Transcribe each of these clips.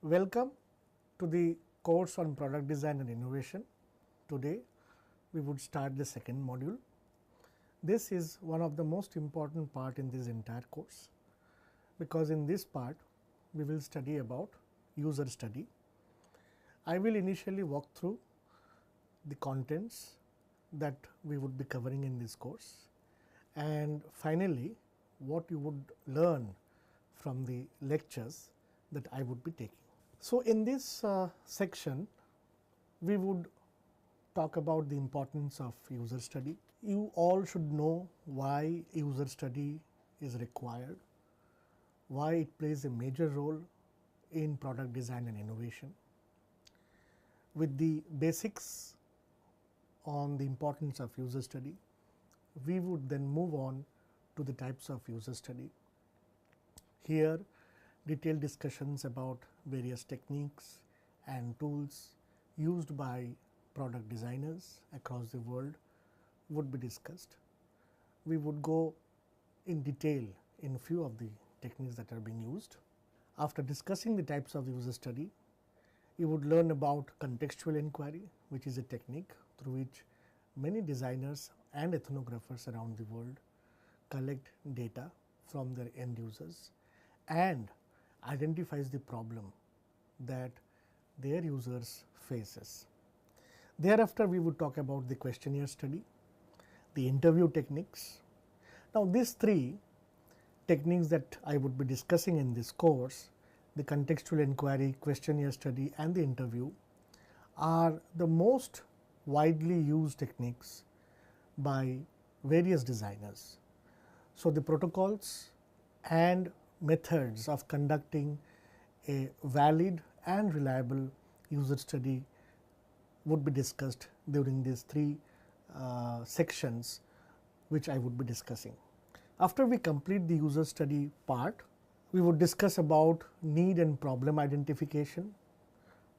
Welcome to the course on product design and innovation. Today we would start the second module. This is one of the most important part in this entire course, because in this part we will study about user study. I will initially walk through the contents that we would be covering in this course, and finally what you would learn from the lectures that I would be taking. So, in this section we would talk about the importance of user study. You all should know why user study is required, why it plays a major role in product design and innovation. With the basics on the importance of user study, we would then move on to the types of user study. Here detailed discussions about various techniques and tools used by product designers across the world would be discussed. We would go in detail in few of the techniques that are being used. After discussing the types of user study, you would learn about contextual inquiry, which is a technique through which many designers and ethnographers around the world collect data from their end users and identifies the problem that their users faces. Thereafter, we would talk about the questionnaire study, the interview techniques. Now, these three techniques that I would be discussing in this course, the contextual inquiry, questionnaire study and the interview, are the most widely used techniques by various designers. So, the protocols and methods of conducting a valid and reliable user study would be discussed during these three sections which I would be discussing. After we complete the user study part, we would discuss about need and problem identification,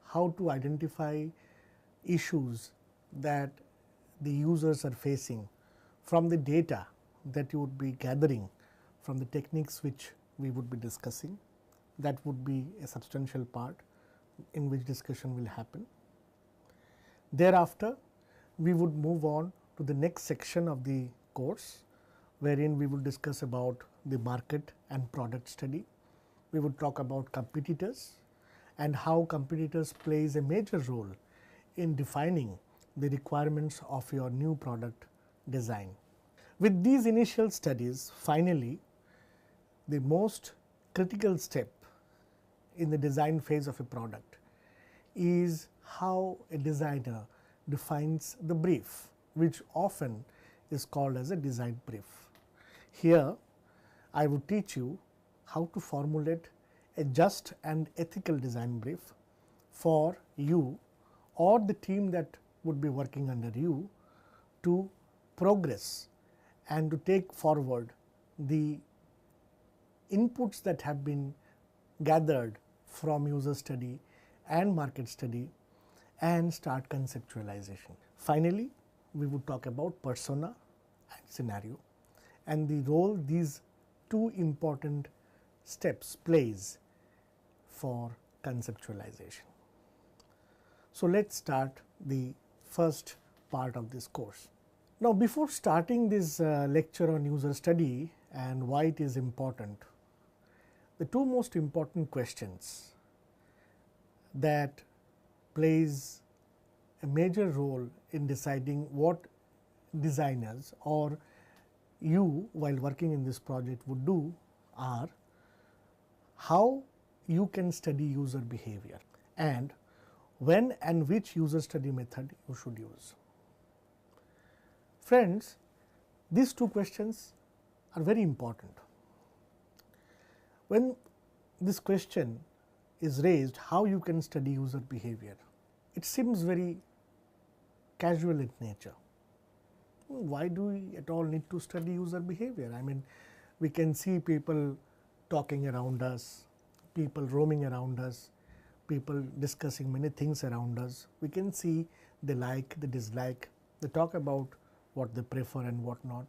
how to identify issues that the users are facing from the data that you would be gathering from the techniques which we would be discussing. That would be a substantial part in which discussion will happen. Thereafter, we would move on to the next section of the course, wherein we will discuss about the market and product study. We would talk about competitors and how competitors plays a major role in defining the requirements of your new product design. With these initial studies, finally the most critical step in the design phase of a product is how a designer defines the brief, which often is called as a design brief. Here I would teach you how to formulate a just and ethical design brief for you or the team that would be working under you to progress and to take forward the inputs that have been gathered from user study and market study and start conceptualization. Finally, we would talk about persona and scenario and the role these two important steps plays for conceptualization. So, let us start the first part of this course. Now, before starting this lecture on user study and why it is important, the two most important questions that plays a major role in deciding what designers or you while working in this project would do are how you can study user behavior and when and which user study method you should use. Friends, these two questions are very important. When this question is raised, how you can study user behavior, it seems very casual in nature. Why do we at all need to study user behavior? I mean, we can see people talking around us, people roaming around us, people discussing many things around us. We can see they like, they dislike, they talk about what they prefer and what not.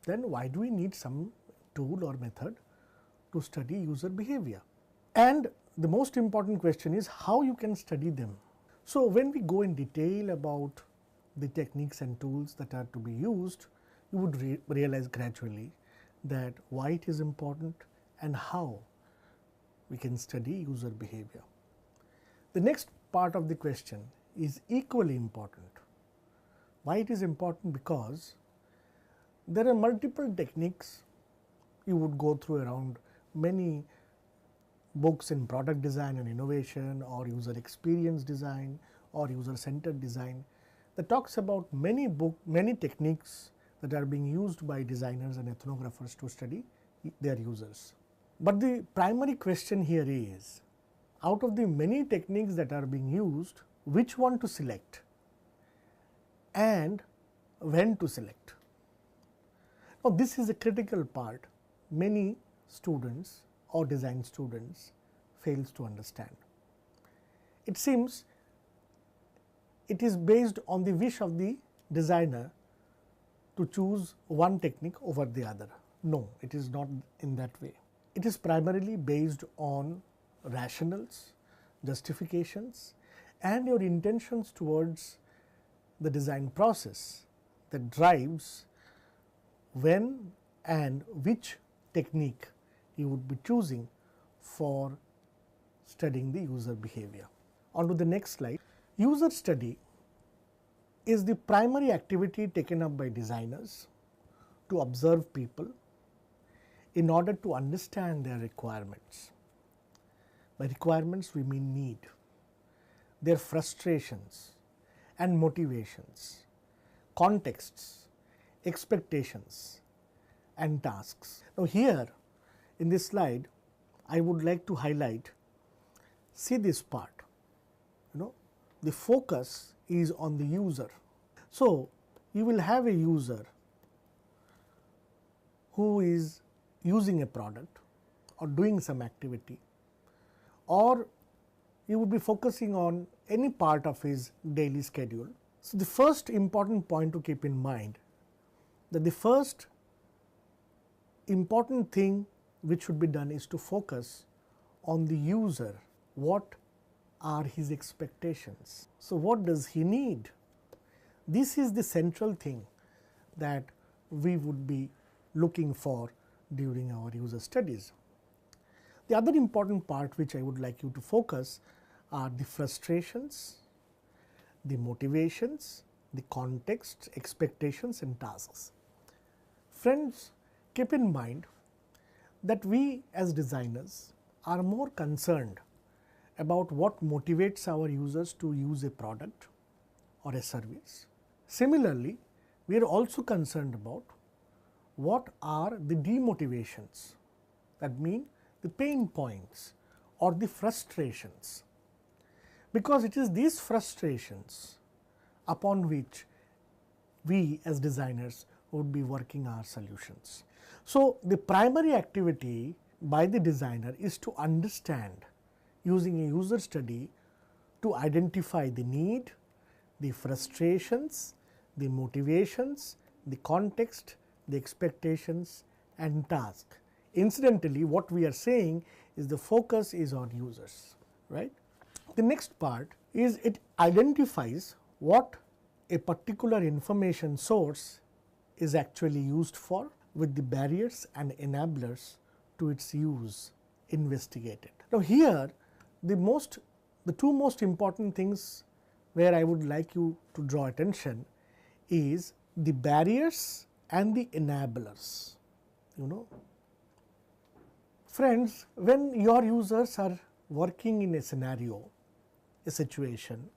Then why do we need some tool or method to study user behavior? And the most important question is how you can study them. So, when we go in detail about the techniques and tools that are to be used, you would realize gradually that why it is important and how we can study user behavior. The next part of the question is equally important. Why it is important? Because there are multiple techniques. You would go through around many books in product design and innovation, or user experience design, or user centered design, that talks about many techniques that are being used by designers and ethnographers to study their users. But the primary question here is, out of the many techniques that are being used, which one to select and when to select? Now, this is a critical part many students or design students fails to understand. It seems it is based on the wish of the designer to choose one technique over the other. No, it is not in that way. It is primarily based on rationales, justifications, and your intentions towards the design process that drives when and which technique you would be choosing for studying the user behavior. On to the next slide. User study is the primary activity taken up by designers to observe people in order to understand their requirements. By requirements we mean need, their frustrations and motivations, contexts, expectations and tasks. Now, here in this slide I would like to highlight, see this part, the focus is on the user. So, you will have a user who is using a product or doing some activity, or you would be focusing on any part of his daily schedule. So, the first important point to keep in mind, that the first important thing which should be done is to focus on the user. What are his expectations? So, what does he need? This is the central thing that we would be looking for during our user studies. The other important part which I would like you to focus are the frustrations, the motivations, the context, expectations and tasks. Friends, keep in mind that we as designers are more concerned about what motivates our users to use a product or a service. Similarly, we are also concerned about what are the demotivations, that mean the pain points or the frustrations, because it is these frustrations upon which we as designers would be working our solutions. So, the primary activity by the designer is to understand, using a user study, to identify the need, the frustrations, the motivations, the context, the expectations and task. Incidentally, what we are saying is the focus is on users, right. The next part is it identifies what a particular information source is actually used for, with the barriers and enablers to its use investigated. Now, here the two most important things where I would like you to draw attention is the barriers and the enablers. Friends, when your users are working in a scenario, a situation,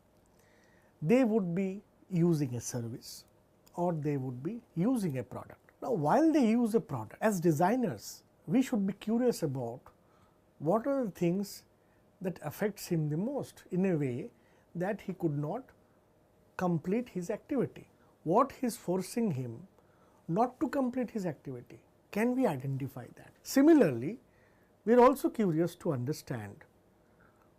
they would be using a service or they would be using a product. Now, while they use a product, as designers, we should be curious about what are the things that affects him the most, in a way that he could not complete his activity. What is forcing him not to complete his activity? Can we identify that? Similarly, we are also curious to understand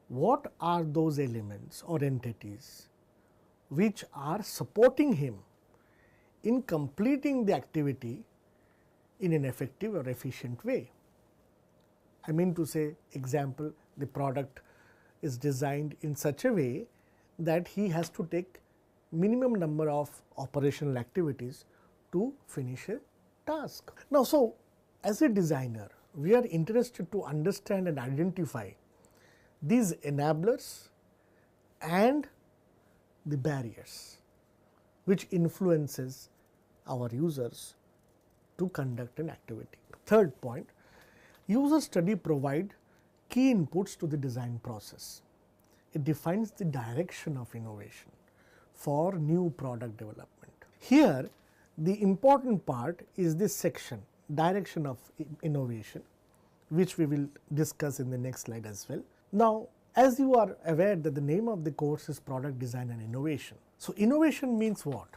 what are those elements or entities which are supporting him in completing the activity in an effective or efficient way. I mean to say, example, the product is designed in such a way that he has to take minimum number of operational activities to finish a task. Now, so as a designer, we are interested to understand and identify these enablers and the barriers which influences our users to conduct an activity. Third point, user study provide key inputs to the design process. It defines the direction of innovation for new product development. Here, the important part is this section, direction of innovation, which we will discuss in the next slide as well. Now, as you are aware that the name of the course is Product Design and Innovation. So, innovation means what?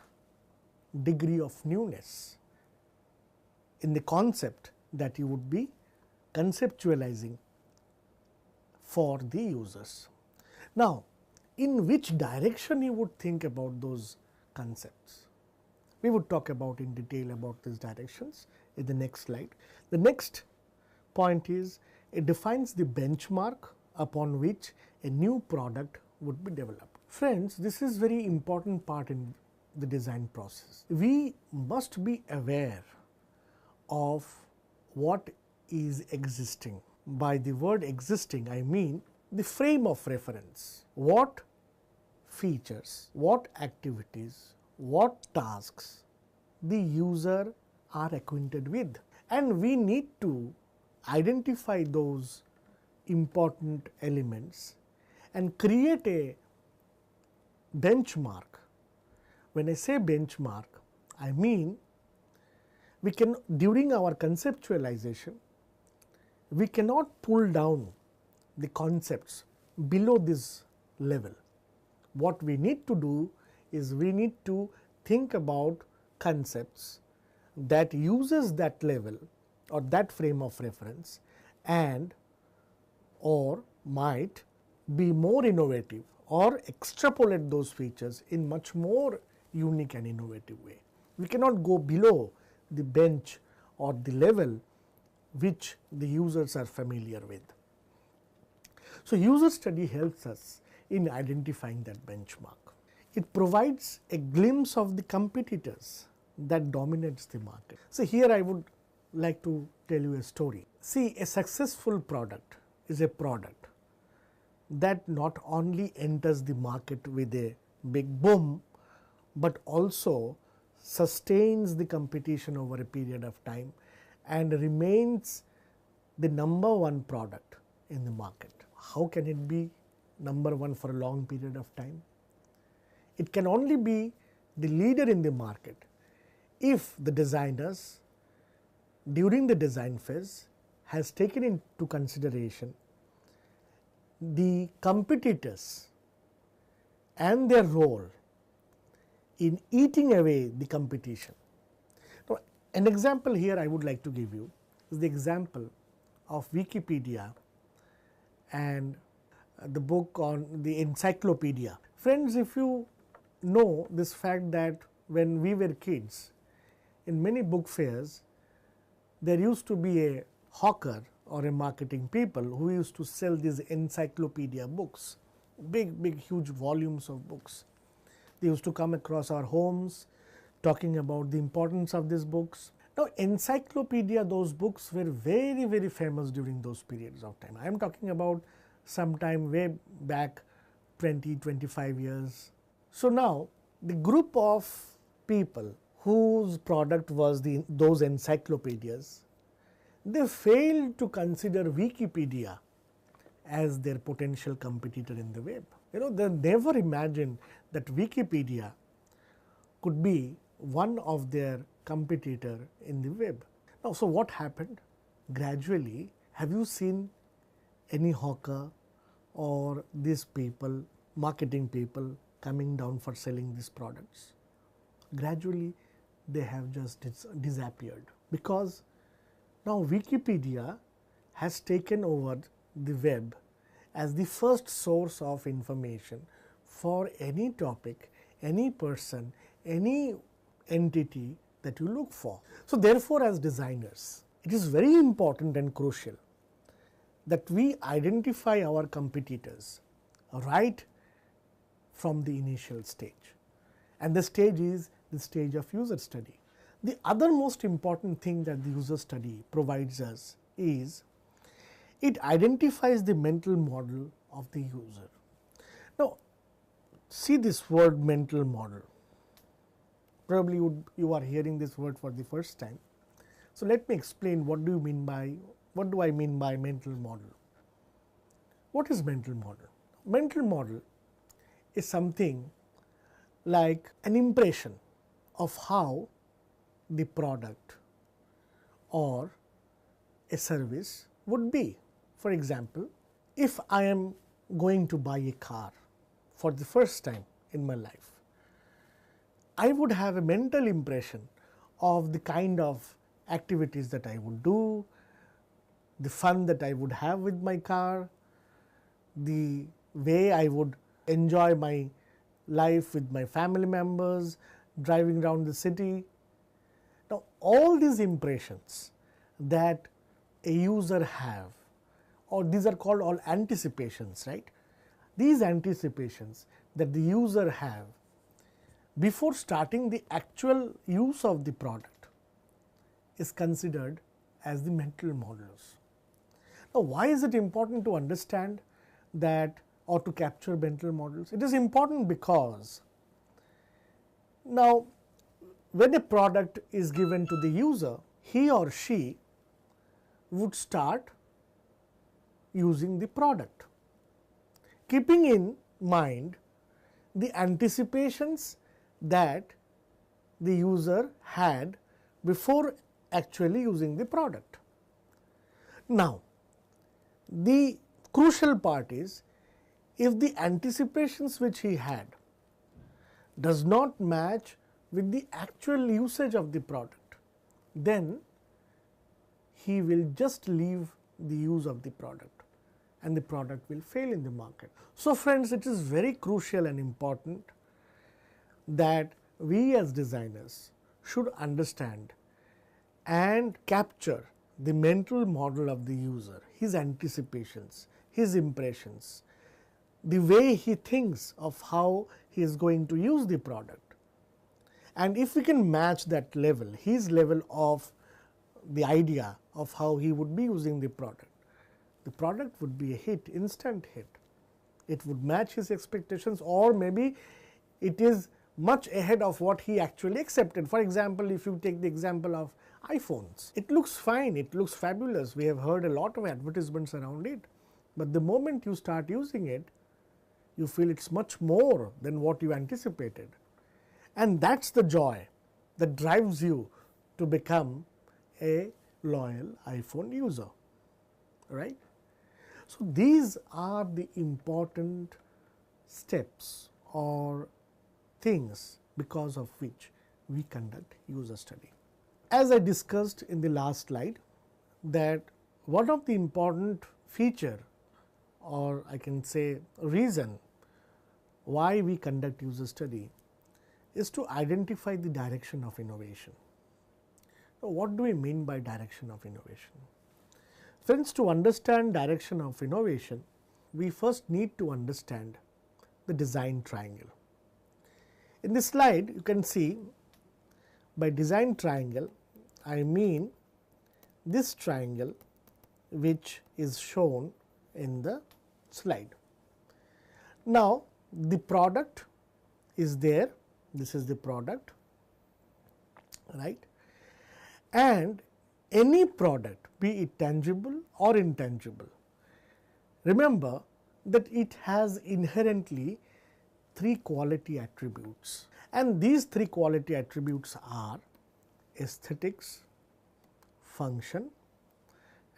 Degree of newness in the concept that you would be conceptualizing for the users. Now, in which direction you would think about those concepts? We would talk about in detail about these directions in the next slide. The next point is it defines the benchmark upon which a new product would be developed. Friends, this is very important part in the design process. We must be aware of what is existing. By the word existing, I mean the frame of reference. What features, what activities, what tasks the user are acquainted with, and we need to identify those important elements and create a benchmark. When I say benchmark, I mean we can, during our conceptualization, we cannot pull down the concepts below this level. What we need to do is we need to think about concepts that uses that level or that frame of reference and or might be more innovative or extrapolate those features in much more unique and innovative way. We cannot go below the bench or the level which the users are familiar with. So, user study helps us in identifying that benchmark. It provides a glimpse of the competitors that dominates the market. So, here I would like to tell you a story. See, a successful product is a product that not only enters the market with a big boom, but also sustains the competition over a period of time and remains the number one product in the market. How can it be number one for a long period of time? It can only be the leader in the market if the designers during the design phase has taken into consideration the competitors and their role in eating away the competition. Now, an example here I would like to give you is the example of Wikipedia and the book on the encyclopedia. Friends, if you know this fact that when we were kids, in many book fairs, there used to be a hawker or a marketing people who used to sell these encyclopedia books, big huge volumes of books. They used to come across our homes talking about the importance of these books. Now, encyclopedia, those books were very famous during those periods of time. I am talking about sometime way back 20-25 years. So, now the group of people whose product was those encyclopedias, they failed to consider Wikipedia as their potential competitor in the web. You know, they never imagined that Wikipedia could be one of their competitor in the web. Now, so what happened? Gradually, have you seen any hawker or these people, marketing people coming down for selling these products? Gradually, they have just disappeared, because now Wikipedia has taken over the web as the first source of information for any topic, any person, any entity that you look for. So, therefore, as designers, it is very important and crucial that we identify our competitors right from the initial stage, and the stage is the stage of user study. The other most important thing that the user study provides us is it identifies the mental model of the user. Now, see this word mental model. Probably you are hearing this word for the first time. So, let me explain what do I mean by mental model. What is mental model? Mental model is something like an impression of how the product or a service would be. For example, if I am going to buy a car for the first time in my life, I would have a mental impression of the kind of activities that I would do, the fun that I would have with my car, the way I would enjoy my life with my family members, driving around the city. Now, all these impressions that a user have, or these are called all anticipations, right? These anticipations that the user have before starting the actual use of the product is considered as the mental models. Now, why is it important to understand that or to capture mental models? It is important because now when a product is given to the user, he or she would start using the product, keeping in mind the anticipations that the user had before actually using the product. Now, the crucial part is, if the anticipations which he had does not match with the actual usage of the product, then he will just leave the use of the product and the product will fail in the market. So, friends, it is very crucial and important that we as designers should understand and capture the mental model of the user, his anticipations, his impressions, the way he thinks of how he is going to use the product. And if we can match that level, his level of the idea of how he would be using the product would be a hit, instant hit. It would match his expectations, or maybe it is much ahead of what he actually accepted. For example, if you take the example of iPhones, it looks fine, it looks fabulous. We have heard a lot of advertisements around it, but the moment you start using it, you feel it's much more than what you anticipated. And that's the joy that drives you to become a loyal iPhone user, right? So, these are the important steps or things because of which we conduct user study. As I discussed in the last slide, that one of the important feature, or I can say reason why we conduct user study, is to identify the direction of innovation. Now, what do we mean by direction of innovation? Friends, to understand direction of innovation, we first need to understand the design triangle. In this slide, you can see by design triangle, I mean this triangle which is shown in the slide. Now, the product is there, this is the product, right, and any product, be it tangible or intangible, remember that it has inherently 3 quality attributes, and these 3 quality attributes are aesthetics, function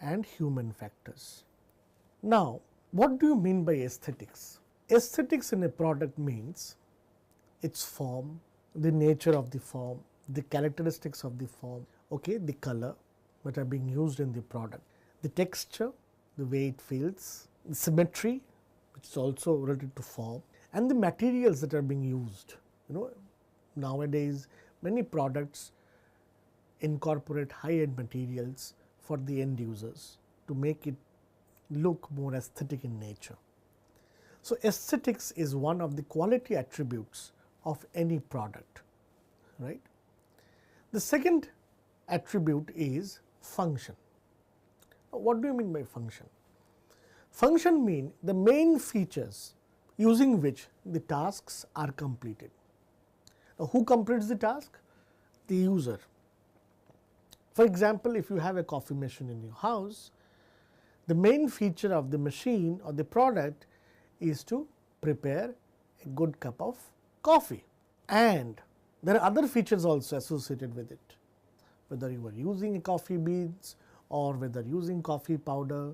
and human factors. Now, what do you mean by aesthetics? Aesthetics in a product means its form, the nature of the form, the characteristics of the form, okay, the color that are being used in the product, the texture, the way it feels, the symmetry, which is also related to form, and the materials that are being used. Nowadays many products incorporate high-end materials for the end users to make it look more aesthetic in nature. So, aesthetics is one of the quality attributes of any product, right. The second attribute is function. Now, what do you mean by function? Function mean the main features using which the tasks are completed. Now, who completes the task? The user. For example, if you have a coffee machine in your house, the main feature of the machine or the product is to prepare a good cup of coffee, and there are other features also associated with it, whether you are using coffee beans or whether using coffee powder.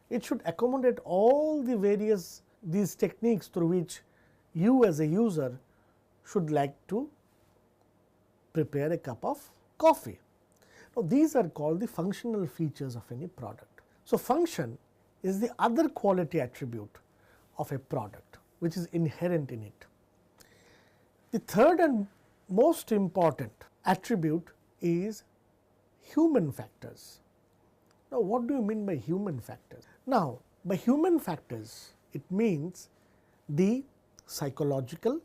It should accommodate all the various these techniques through which you as a user should like to prepare a cup of coffee. Now, these are called the functional features of any product. So, function is the other quality attribute of a product which is inherent in it. The third and most important attribute is human factors. Now, what do you mean by human factors? Now, by human factors, it means the psychological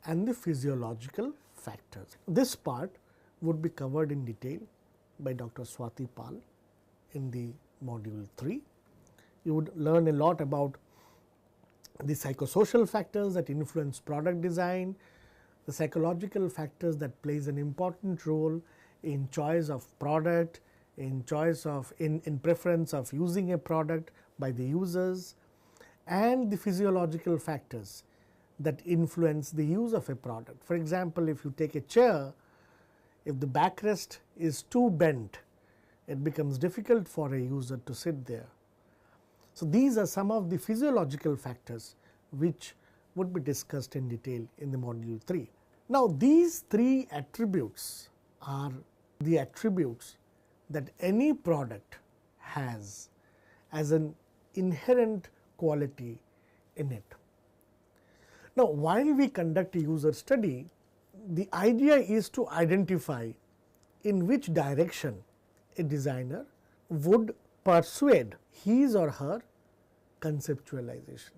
and the physiological factors. This part would be covered in detail by Dr. Swati Pal in the module 3. You would learn a lot about the psychosocial factors that influence product design, the psychological factors that plays an important role in choice of product, in choice of in preference of using a product by the users, and the physiological factors that influence the use of a product. For example, if you take a chair, if the backrest is too bent, it becomes difficult for a user to sit there. So, these are some of the physiological factors which would be discussed in detail in the module 3. Now, these three attributes are the attributes that any product has as an inherent quality in it. Now, while we conduct a user study, the idea is to identify in which direction a designer would persuade his or her conceptualization.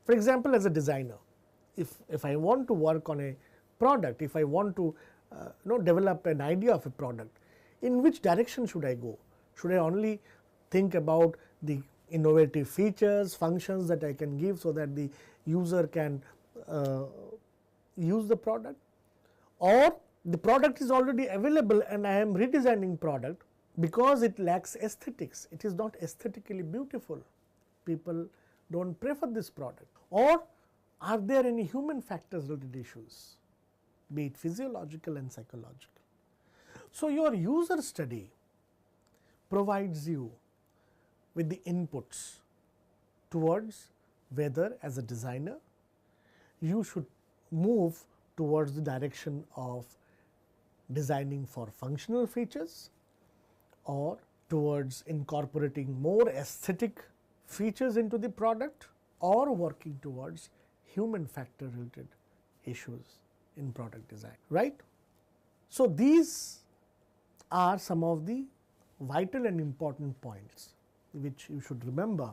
For example, as a designer, if I want to work on a product, if I want to develop an idea of a product, in which direction should I go? Should I only think about the innovative features, functions that I can give so that the user can use the product, or the product is already available and I am redesigning product because it lacks aesthetics, it is not aesthetically beautiful, people do not prefer this product, or are there any human factors related issues, be it physiological and psychological. So, your user study provides you with the inputs towards whether as a designer you should move towards the direction of designing for functional features or towards incorporating more aesthetic features into the product, or working towards human factor related issues in product design, right. So, these are some of the vital and important points which you should remember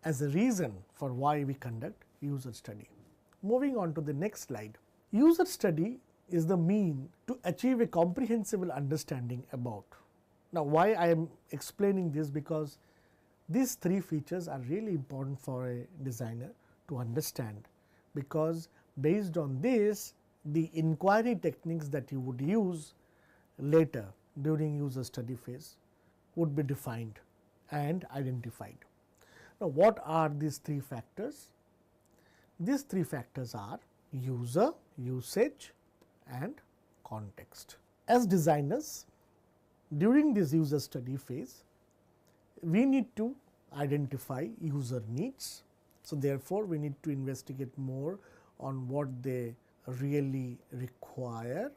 as a reason for why we conduct user study. Moving on to the next slide. User study is the mean to achieve a comprehensible understanding about. Now, why I am explaining this? Because these three features are really important for a designer to understand, because based on this, the inquiry techniques that you would use later during user study phase would be defined and identified. Now, what are these three factors? These three factors are user, usage and context. As designers, during this user study phase, we need to identify user needs. So, therefore, we need to investigate more on what they really require,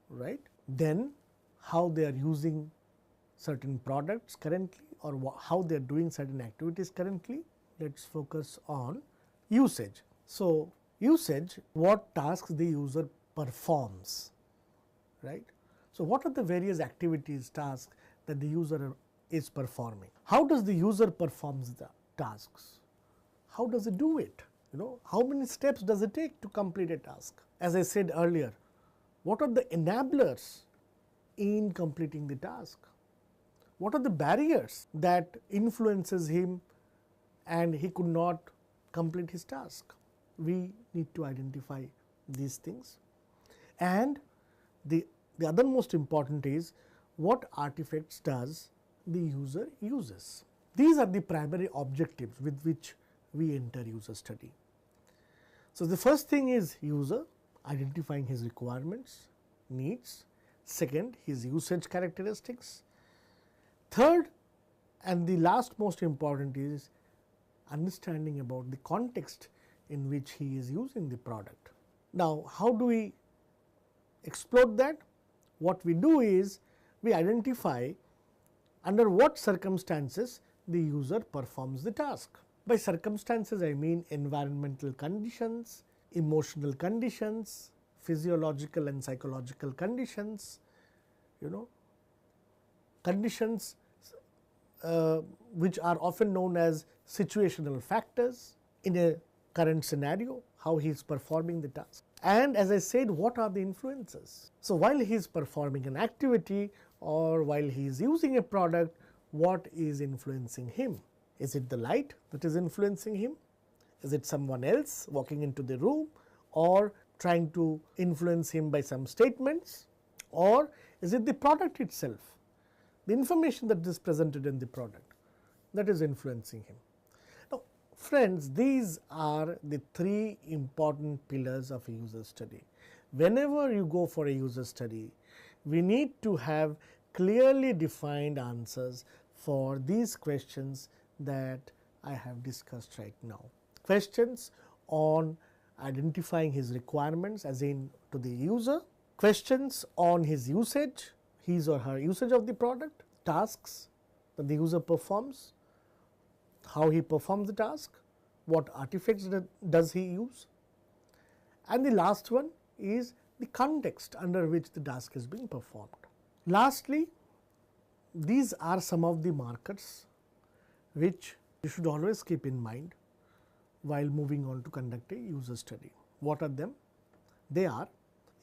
right. Then how they are using certain products currently, or how they are doing certain activities currently. Let us focus on usage. So, usage, what tasks the user performs, right. So, what are the various activities, tasks that the user is performing. How does the user performs the tasks? How does it do it? How many steps does it take to complete a task? As I said earlier, what are the enablers in completing the task? What are the barriers that influences him and he could not complete his task? We need to identify these things. And the other most important is what artifacts does the user uses. These are the primary objectives with which we enter user study. So, the first thing is user, identifying his requirements, needs. Second, his usage characteristics. Third and the last most important is understanding about the context in which he is using the product. Now, how do we explore that? What we do is we identify under what circumstances the user performs the task. By circumstances, I mean environmental conditions, emotional conditions, physiological and psychological conditions, conditions which are often known as situational factors in a current scenario, how he is performing the task. And as I said, what are the influences? So, while he is performing an activity or while he is using a product, what is influencing him? Is it the light that is influencing him? Is it someone else walking into the room or trying to influence him by some statements, or is it the product itself, the information that is presented in the product that is influencing him? Now, friends, these are the three important pillars of a user study. Whenever you go for a user study, we need to have clearly defined answers for these questions that I have discussed right now. Questions on identifying his requirements as in to the user, questions on his usage, his or her usage of the product, tasks that the user performs, how he performs the task, what artifacts does he use, and the last one is the context under which the task is being performed. Lastly, these are some of the markers which you should always keep in mind while moving on to conduct a user study. What are them? They are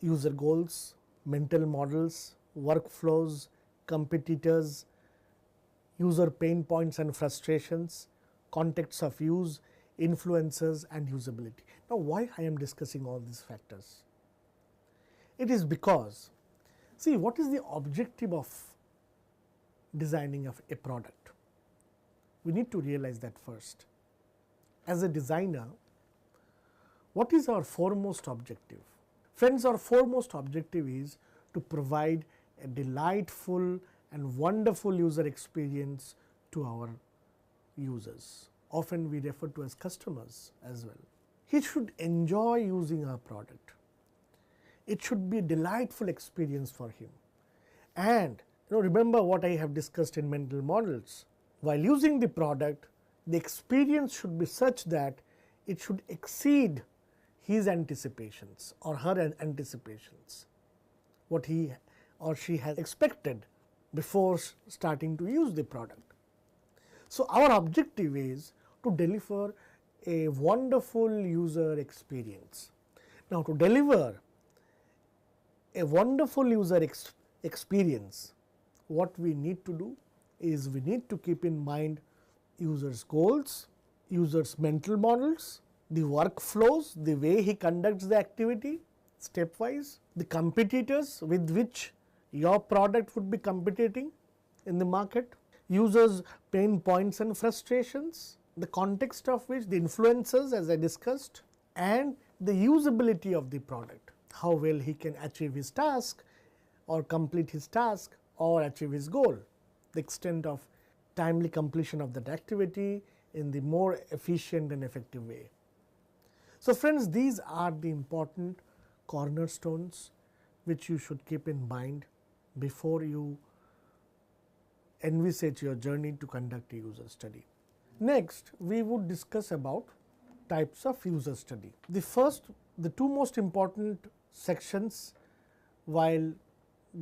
user goals, mental models, workflows, competitors, user pain points and frustrations, contexts of use, influencers and usability. Now, why I am discussing all these factors? It is because, see, what is the objective of designing of a product? We need to realize that first. As a designer, what is our foremost objective? Friends, our foremost objective is to provide a delightful and wonderful user experience to our users. Often we refer to as customers as well. He should enjoy using our product. It should be a delightful experience for him. And remember what I have discussed in mental models. While using the product, the experience should be such that it should exceed his anticipations or her anticipations, what he or she has expected before starting to use the product. So, our objective is to deliver a wonderful user experience. Now, to deliver a wonderful user experience, what we need to do is we need to keep in mind users' goals, users' mental models, the workflows, the way he conducts the activity stepwise, the competitors with which your product would be competing in the market, users' pain points and frustrations, the context of which the influencers as I discussed, and the usability of the product, how well he can achieve his task or complete his task or achieve his goal, the extent of timely completion of that activity in the more efficient and effective way. So, friends, these are the important cornerstones which you should keep in mind before you envisage your journey to conduct a user study. Next, we would discuss about types of user study. The two most important sections while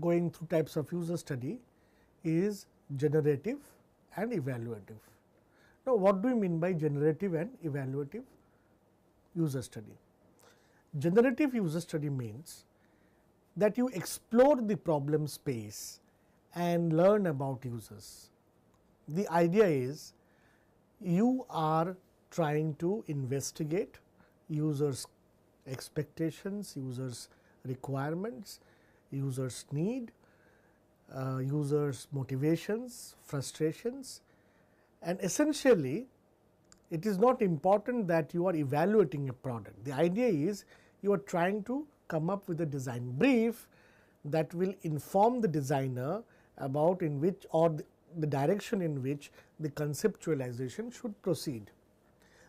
going through types of user study is generative and evaluative. Now, what do we mean by generative and evaluative user study? Generative user study means that you explore the problem space and learn about users. The idea is you are trying to investigate users' expectations, users' requirements, users' need, users' motivations, frustrations, and essentially it is not important that you are evaluating a product. The idea is you are trying to come up with a design brief that will inform the designer about in which or the direction in which the conceptualization should proceed.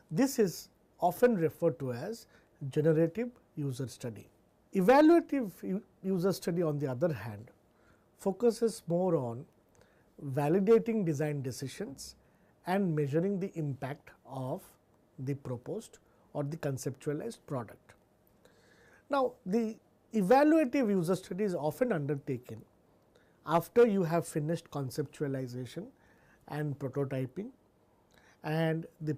This is often referred to as generative user study. Evaluative user study, on the other hand, focuses more on validating design decisions and measuring the impact of the proposed or the conceptualized product. Now, the evaluative user study is often undertaken after you have finished conceptualization and prototyping, and the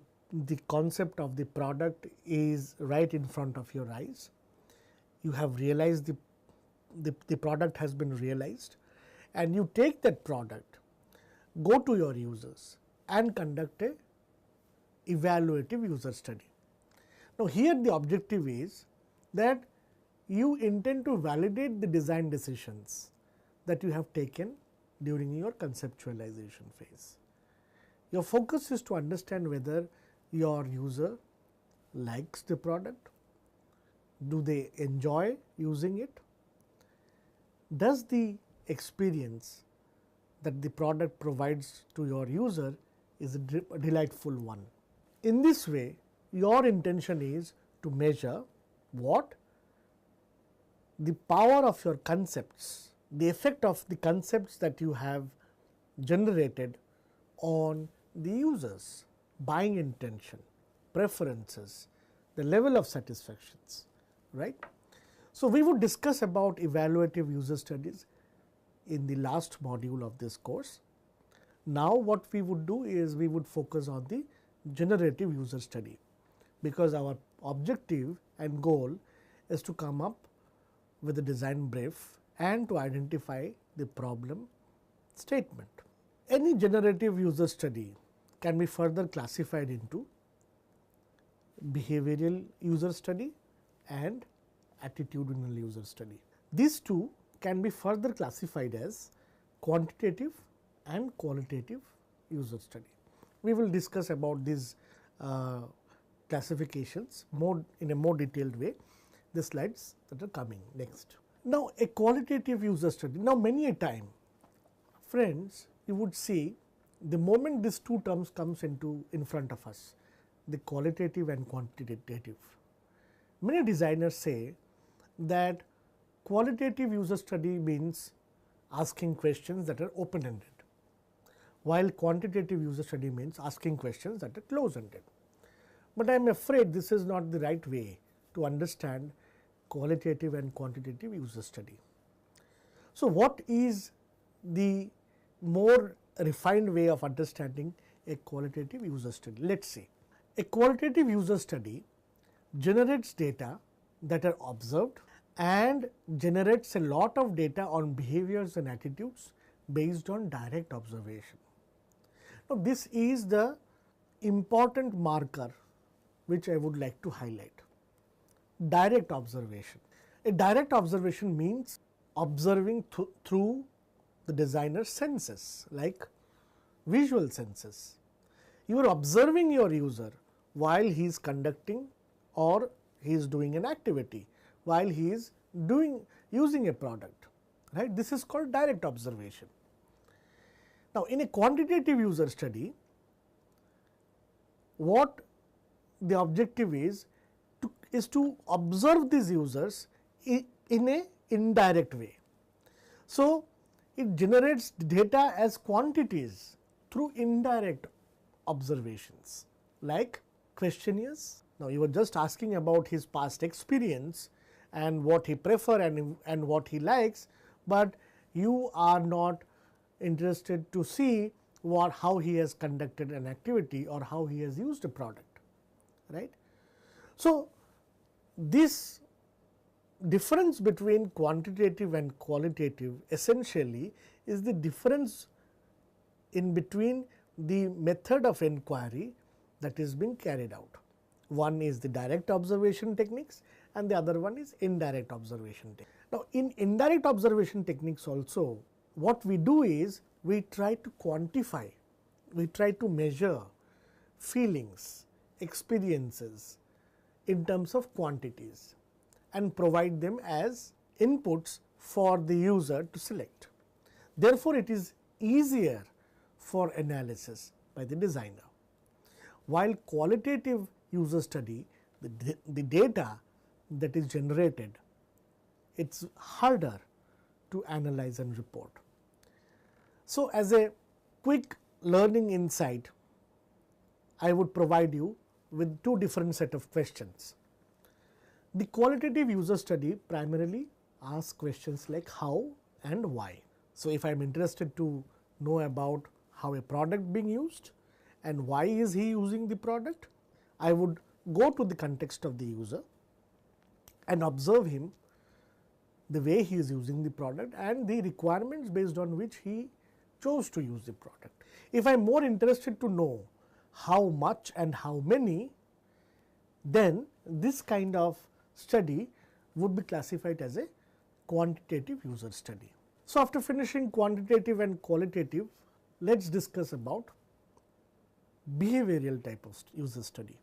concept of the product is right in front of your eyes. You have realized the product has been realized, and you take that product, go to your users and conduct a evaluative user study. Now, here the objective is that you intend to validate the design decisions that you have taken during your conceptualization phase. Your focus is to understand whether your user likes the product, do they enjoy using it, does the experience that the product provides to your user is a delightful one. In this way, your intention is to measure what? The power of your concepts, the effect of the concepts that you have generated on the users, buying intention, preferences, the level of satisfactions, right. So, we would discuss about evaluative user studies in the last module of this course. Now, what we would do is we would focus on the generative user study, because our objective and goal is to come up with a design brief and to identify the problem statement. Any generative user study can be further classified into behavioral user study and attitudinal user study. These two can be further classified as quantitative and qualitative user study. We will discuss about these classifications in a more detailed way, the slides that are coming next. Now, a qualitative user study. Now, many a time, friends, you would see the moment these two terms comes in front of us, the qualitative and quantitative. Many designers say that qualitative user study means asking questions that are open-ended, while quantitative user study means asking questions that are close-ended. But I am afraid this is not the right way to understand qualitative and quantitative user study. So, what is the more refined way of understanding a qualitative user study? Let us see. A qualitative user study generates data that are observed and generates a lot of data on behaviors and attitudes based on direct observation. Now, this is the important marker which I would like to highlight. Direct observation. A direct observation means observing through the designer's senses, like visual senses. You are observing your user while he is conducting or he is doing an activity, while he is using a product, right. This is called direct observation. Now, in a quantitative user study, what the objective is to observe these users in a indirect way. So, it generates data as quantities through indirect observations, like questionnaires. Now, you were just asking about his past experience and what he prefers and what he likes, but you are not interested to see how he has conducted an activity or how he has used a product, right. So, this difference between quantitative and qualitative essentially is the difference in between the method of inquiry that is being carried out. One is the direct observation techniques and the other one is indirect observation techniques. Now, in indirect observation techniques also, what we do is we try to quantify, we try to measure feelings, experiences in terms of quantities and provide them as inputs for the user to select. Therefore, it is easier for analysis by the designer. While qualitative user study, the data that is generated, it is harder to analyze and report. So, as a quick learning insight, I would provide you with two different set of questions. The qualitative user study primarily asks questions like how and why. So, if I am interested to know about how a product being used and why is he using the product, I would go to the context of the user and observe him, the way he is using the product and the requirements based on which he chose to use the product. If I am more interested to know how much and how many, then this kind of study would be classified as a quantitative user study. So, after finishing quantitative and qualitative, let us discuss about behavioral type of user study.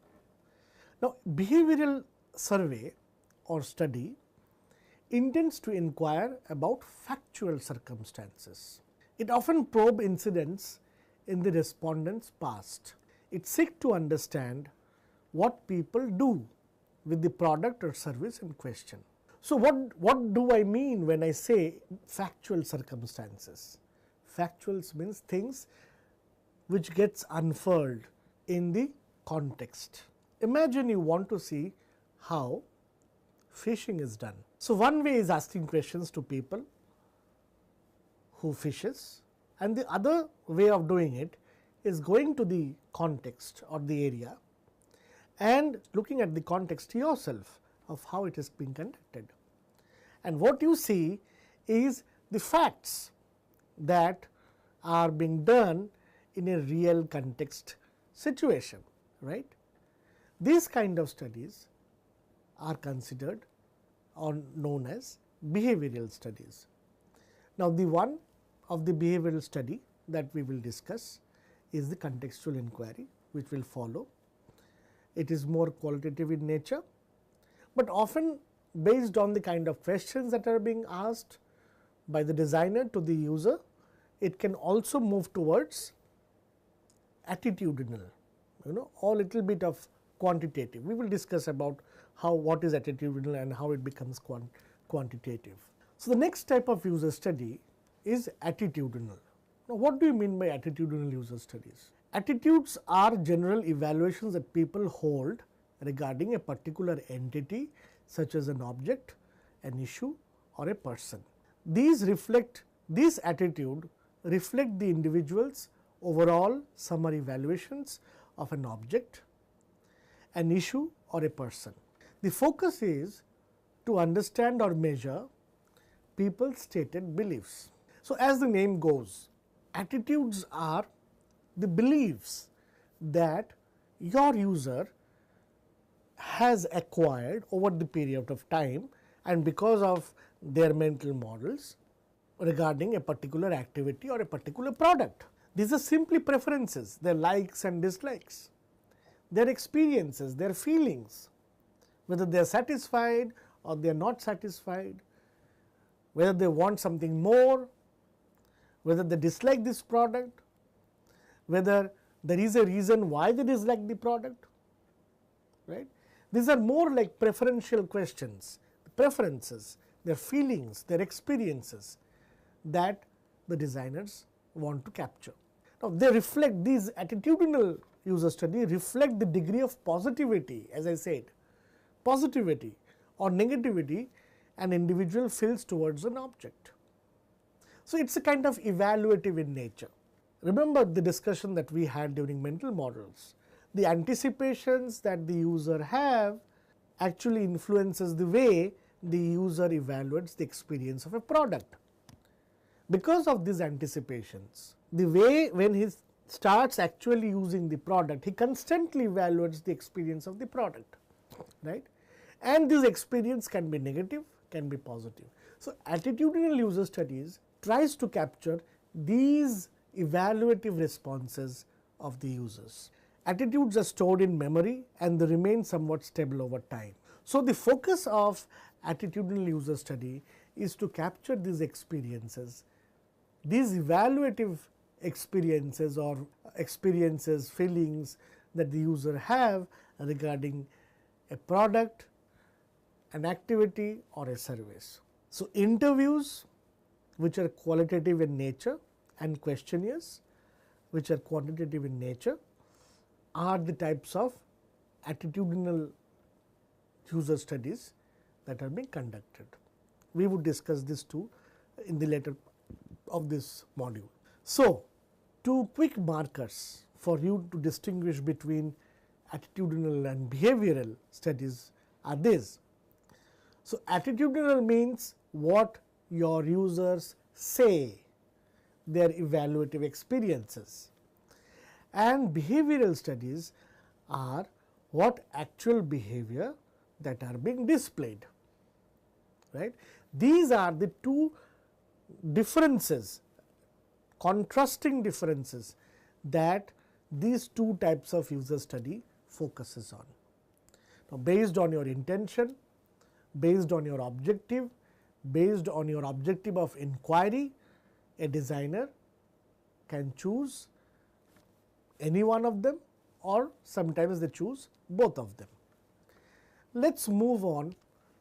Now, behavioral survey or study intends to inquire about factual circumstances. It often probes incidents in the respondent's past. It seeks to understand what people do with the product or service in question. So, what do I mean when I say factual circumstances? Factuals means things which gets unfurled in the context. Imagine you want to see how fishing is done. So, one way is asking questions to people who fishes, and the other way of doing it is going to the context or the area and looking at the context yourself of how it is being conducted. And what you see is the facts that are being done in a real context situation, right. These kind of studies are considered or known as behavioral studies. Now, the one of the behavioral study that we will discuss is the contextual inquiry, which will follow. It is more qualitative in nature, but often based on the kind of questions that are being asked by the designer to the user, it can also move towards attitudinal, or little bit of quantitative. We will discuss about what is attitudinal and how it becomes quantitative. So, the next type of user study is attitudinal. Now, what do you mean by attitudinal user studies? Attitudes are general evaluations that people hold regarding a particular entity such as an object, an issue or a person. These attitude reflect the individual's overall summary evaluations of an object, an issue or a person. The focus is to understand or measure people's stated beliefs. So, as the name goes, attitudes are the beliefs that your user has acquired over the period of time and because of their mental models regarding a particular activity or a particular product. These are simply preferences, their likes and dislikes, their experiences, their feelings, whether they are satisfied or they are not satisfied, whether they want something more, whether they dislike this product, whether there is a reason why they dislike the product, right. These are more like preferential questions, preferences, their feelings, their experiences that the designers want to capture. Now, they reflect, these attitudinal user study reflect the degree of positivity, as I said, positivity or negativity an individual feels towards an object. So, it is a kind of evaluative in nature. Remember the discussion that we had during mental models. The anticipations that the user have actually influences the way the user evaluates the experience of a product. Because of these anticipations, the way when he starts actually using the product, he constantly evaluates the experience of the product, right? And this experience can be negative, can be positive. So, attitudinal user studies tries to capture these evaluative responses of the users. Attitudes are stored in memory and they remain somewhat stable over time. So, the focus of attitudinal user study is to capture these experiences, these evaluative experiences or experiences, feelings that the user have regarding a product, an activity or a service. So, interviews which are qualitative in nature and questionnaires which are quantitative in nature are the types of attitudinal user studies that are being conducted. We would discuss this too in the later of this module. So, two quick markers for you to distinguish between attitudinal and behavioral studies are these. So, attitudinal means what your users say, their evaluative experiences, and behavioral studies are what actual behavior that are being displayed, right. These are the two differences, contrasting differences that these two types of user study focuses on. Now, based on your intention, based on your objective, based on your objective of inquiry, a designer can choose any one of them or sometimes they choose both of them. Let us move on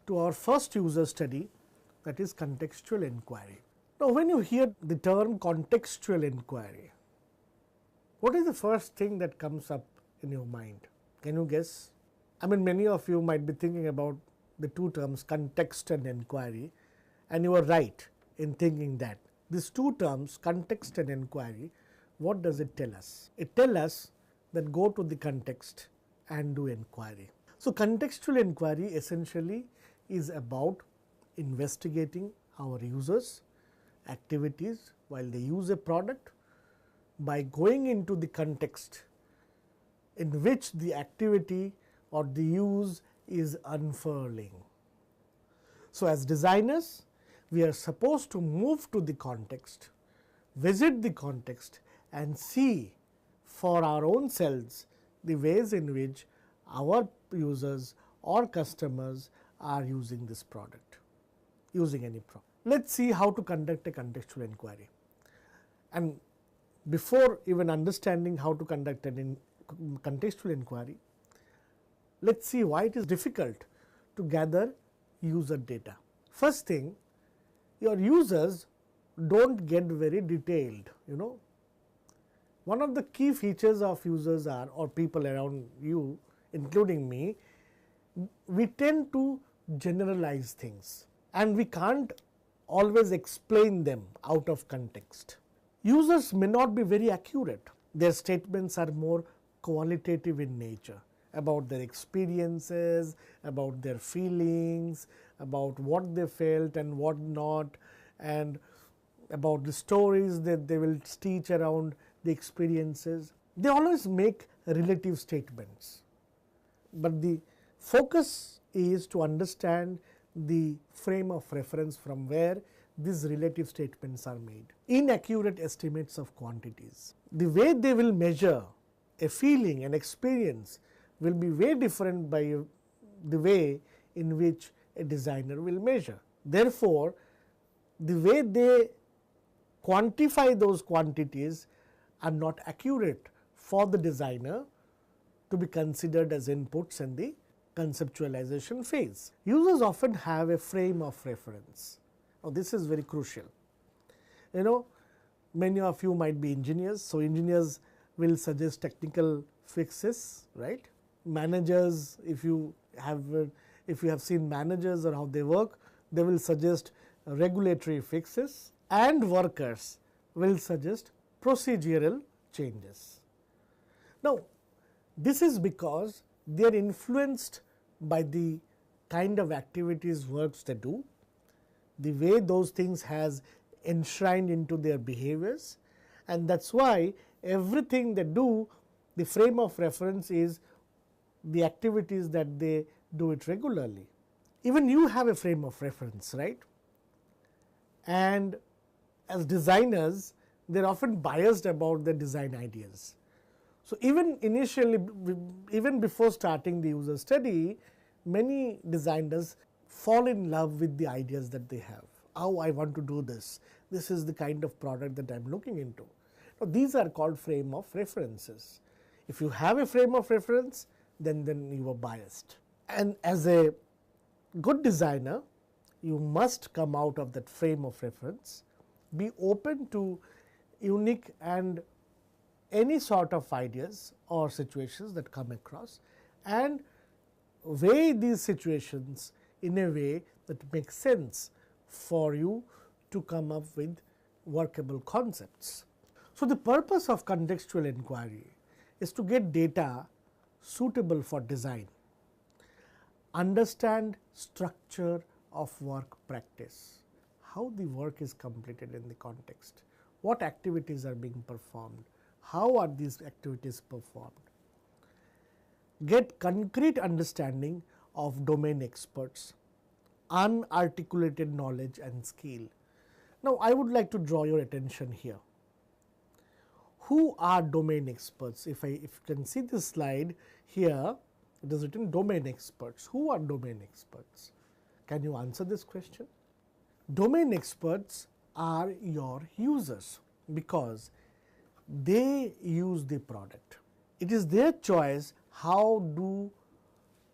to our first user study, that is contextual inquiry. Now, when you hear the term contextual inquiry, what is the first thing that comes up in your mind? Can you guess? I mean, many of you might be thinking about the two terms context and inquiry, and you are right in thinking that. These two terms, context and inquiry, what does it tell us? It tells us that go to the context and do inquiry. So, contextual inquiry essentially is about investigating our users' activities while they use a product by going into the context in which the activity or the use is unfurling. So, as designers, we are supposed to move to the context, visit the context and see for our own selves the ways in which our users or customers are using this product, using any product. Let us see how to conduct a contextual inquiry. And before even understanding how to conduct a contextual inquiry, let us see why it is difficult to gather user data. First thing, your users do not get very detailed, One of the key features of users are, or people around you including me, we tend to generalize things and we can't always explain them out of context. Users may not be very accurate, their statements are more qualitative in nature about their experiences, about their feelings, about what they felt and what not, and about the stories that they will stitch around the experiences. They always make relative statements, but the focus is to understand the frame of reference from where these relative statements are made. Inaccurate estimates of quantities. The way they will measure a feeling, an experience will be way different by the way in which a designer will measure. Therefore, the way they quantify those quantities are not accurate for the designer to be considered as inputs in the conceptualization phase. Users often have a frame of reference. Now, this is very crucial. Many of you might be engineers, so engineers will suggest technical fixes, right? Managers, if you have seen managers or how they work, they will suggest regulatory fixes. and workers will suggest procedural changes. Now, this is because they are influenced by the kind of activities works they do, the way those things has enshrined into their behaviors, and that is why everything they do, the frame of reference is the activities that they do it regularly. Even you have a frame of reference, right? And as designers, they are often biased about their design ideas. So, even initially, even before starting the user study, many designers fall in love with the ideas that they have. How I want to do this, this is the kind of product that I am looking into. Now, these are called frame of references. If you have a frame of reference, then you are biased. And as a good designer, you must come out of that frame of reference, be open to unique and any sort of ideas or situations that come across, and weigh these situations in a way that makes sense for you to come up with workable concepts. So, the purpose of contextual inquiry is to get data suitable for design, understand structure of work practice, how the work is completed in the context, what activities are being performed, how are these activities performed, get concrete understanding of domain experts, unarticulated knowledge and skill. Now, I would like to draw your attention here. Who are domain experts? If you can see this slide here, it is written domain experts. Who are domain experts? Can you answer this question? Domain experts are your users because they use the product. It is their choice how do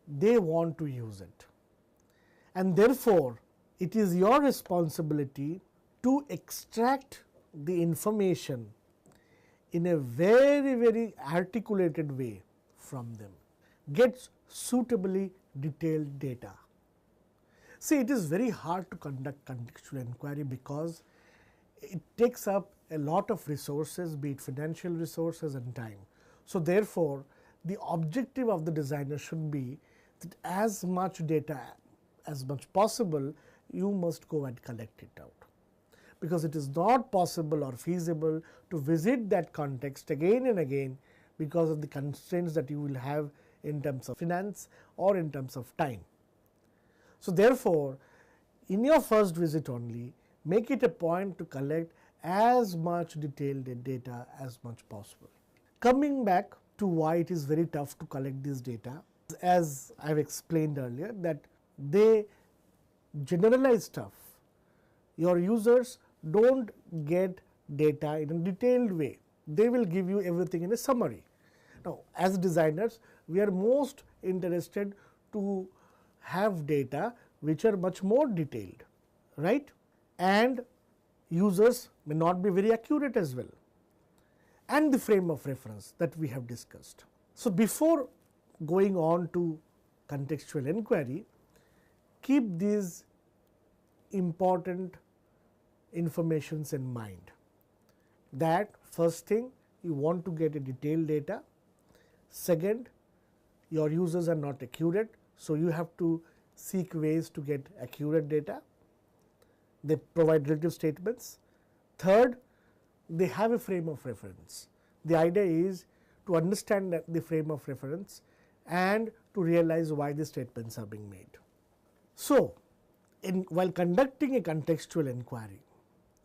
they want to use it, and therefore, it is your responsibility to extract the information in a very articulated way from them, get suitably detailed data. See, it is very hard to conduct contextual inquiry because it takes up a lot of resources, be it financial resources and time. So, therefore, the objective of the designer should be that as much data as much possible you must go and collect it out, because it is not possible or feasible to visit that context again and again because of the constraints that you will have in terms of finance or in terms of time. So, therefore, in your first visit only, make it a point to collect as much detailed data as much possible. Coming back to why it is very tough to collect this data, as I have explained earlier, that they generalize stuff. Your users do not get data in a detailed way, they will give you everything in a summary. Now, as designers, we are most interested to have data which are much more detailed, right? And users may not be very accurate as well, and the frame of reference that we have discussed. So, before going on to contextual inquiry, keep these important informations in mind, that first thing, you want to get a detailed data. Second, your users are not accurate, so you have to seek ways to get accurate data. They provide relative statements. Third, they have a frame of reference. The idea is to understand the frame of reference and to realize why the statements are being made. So, while conducting a contextual inquiry,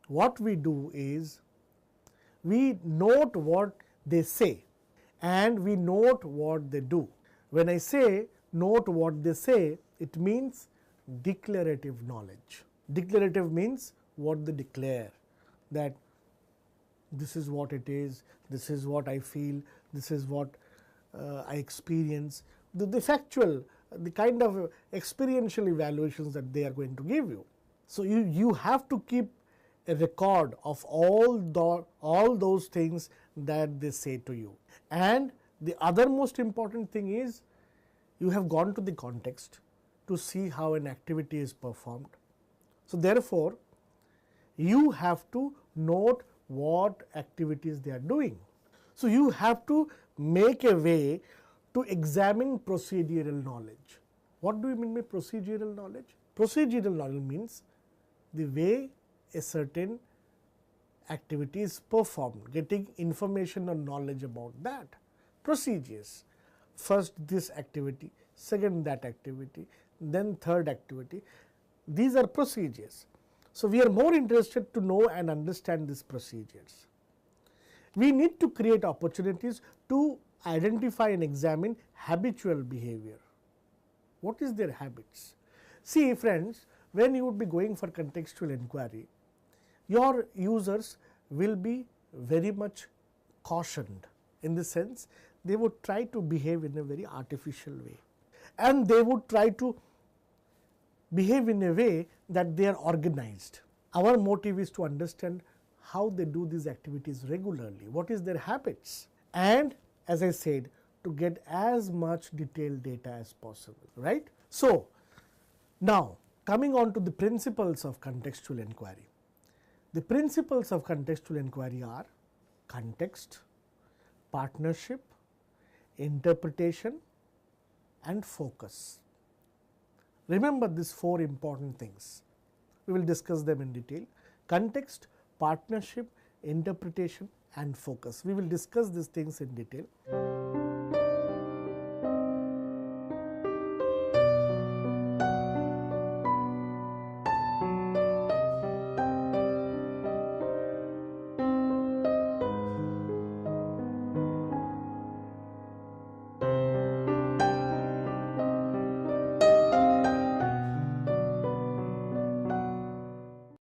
what we do is we note what they say and we note what they do. When I say note what they say, it means declarative knowledge. Declarative means what they declare, that this is what it is, this is what I feel, this is what I experience, the factual, the kind of experiential evaluations that they are going to give you. So, you have to keep a record of all those things that they say to you. And the other most important thing is you have gone to the context to see how an activity is performed. So, therefore, you have to note what activities they are doing. So, you have to make a way to examine procedural knowledge. What do you mean by procedural knowledge? Procedural knowledge means the way a certain activity is performed, getting information or knowledge about that. Procedures, first this activity, second that activity, then third activity, these are procedures. So, we are more interested to know and understand these procedures. We need to create opportunities to identify and examine habitual behavior. What is their habits? See friends, when you would be going for contextual inquiry, your users will be very much cautioned, in the sense they would try to behave in a very artificial way, and they would try to behave in a way that they are organized. Our motive is to understand how they do these activities regularly, what is their habits, and as I said, to get as much detailed data as possible, right. So, now coming on to the principles of contextual inquiry. The principles of contextual inquiry are context, partnership, interpretation and focus. Remember these four important things. We will discuss them in detail. Context, partnership, interpretation and focus. We will discuss these things in detail.